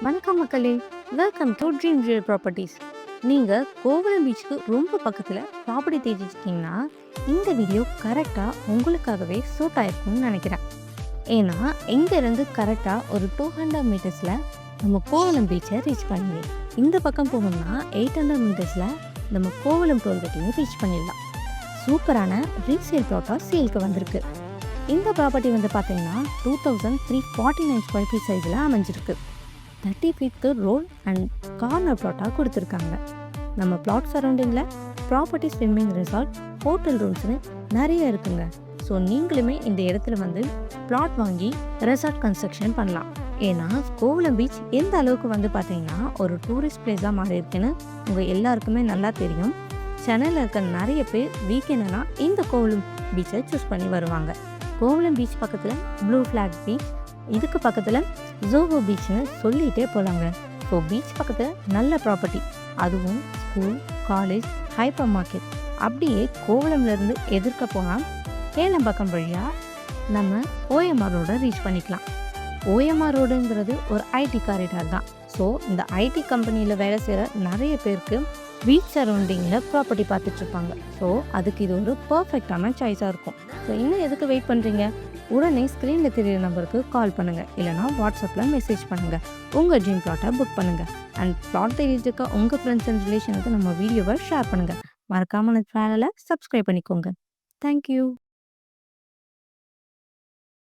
வணக்கம் மக்களே, welcome to dream real properties. நீங்கள் கோவளம் பீச்சுக்கு ரொம்ப பக்கத்தில் ப்ராப்பர்ட்டி தேடிச்சிட்டிங்கன்னா இந்த வீடியோ கரெக்டாக உங்களுக்காகவே சூட் ஆயிருக்கும்னு நினைக்கிறேன். ஏன்னா இங்கேருந்து கரெக்டாக ஒரு 200 மீட்டர்ஸில் நம்ம கோவளம் பீச்சை ரீச் பண்ணிடலாம். இந்த பக்கம் போகணும்னா 800 மீட்டர்ஸில் நம்ம கோவளம் டோல்கேட்டையும் ரீச் பண்ணிடலாம். சூப்பரான ரீசேல் ப்ளாட்டாக சேலுக்கு வந்திருக்கு. இந்த ப்ராப்பர்ட்டி வந்து பார்த்தீங்கன்னா 2349 ஸ்கொயர் ஃபீட் சைஸில் அமைஞ்சிருக்கு. 30 ஃபீட்க்கு ரோட் அண்ட் கார்னர் ப்ளாட்டாக கொடுத்துருக்காங்க. நம்ம பிளாட் சரௌண்டிங்கில் ப்ராப்பர்ட்டி ஸ்விம்மிங் ரெசார்ட், ஹோட்டல் ரூம்ஸ்னு நிறைய இருக்குங்க. ஸோ நீங்களுமே இந்த இடத்துல வந்து பிளாட் வாங்கி ரெசார்ட் கன்ஸ்ட்ரக்ஷன் பண்ணலாம். ஏன்னா கோவளம் பீச் எந்த அளவுக்கு வந்து பார்த்தீங்கன்னா ஒரு டூரிஸ்ட் பிளேஸாக மாறி இருக்குன்னு உங்கள் எல்லாருக்குமே நல்லா தெரியும். சென்னையில் இருக்க நிறைய பேர் வீக்கெண்ட்னா இந்த கோவளம் பீச்சை சூஸ் பண்ணி வருவாங்க. கோவளம் பீச் பக்கத்தில் ப்ளூ ஃப்ளாக் பீச், இதுக்கு பக்கத்தில் ஜோஹோ பீச்னு சொல்லிகிட்டே போகலாங்க. ஸோ பீச் பக்கத்தில் நல்ல ப்ராப்பர்ட்டி, அதுவும் ஸ்கூல், காலேஜ், ஹைப்பர் மார்க்கெட் அப்படியே கோவளம்லேருந்து எதிர்க்க போனால் கேளம்பாக்கம் வழியாக நம்ம ஓஎம்ஆர் ரோடை ரீச் பண்ணிக்கலாம். ஓஎம்ஆர் ரோடுங்கிறது ஒரு ஐடி காரிடார் தான். ஸோ இந்த ஐடி கம்பெனியில் வேலை செய்கிற நிறைய பேருக்கு பீச் சரௌண்டிங்கில் ப்ராப்பர்ட்டி பார்த்துட்ருப்பாங்க. ஸோ அதுக்கு இது ஒரு பர்ஃபெக்டான சாய்ஸாக இருக்கும். ஸோ இன்னும் எதுக்கு வெயிட் பண்ணுறீங்க? உடனே ஸ்க்ரீனில் தெரியிற நம்பருக்கு கால் பண்ணுங்கள், இல்லைனா வாட்ஸ்அப்பில் மெசேஜ் பண்ணுங்கள். உங்கள் ட்ரீம் ப்ளாட்டை புக் பண்ணுங்கள். அண்ட் ப்ளாட் தெரிஞ்சுக்க உங்கள் ஃப்ரெண்ட்ஸ் அண்ட் ரிலேஷனுக்கு நம்ம வீடியோவை ஷேர் பண்ணுங்கள். மறக்காமல் சேனலை சப்ஸ்கிரைப் பண்ணிக்கோங்க. தேங்க்யூ.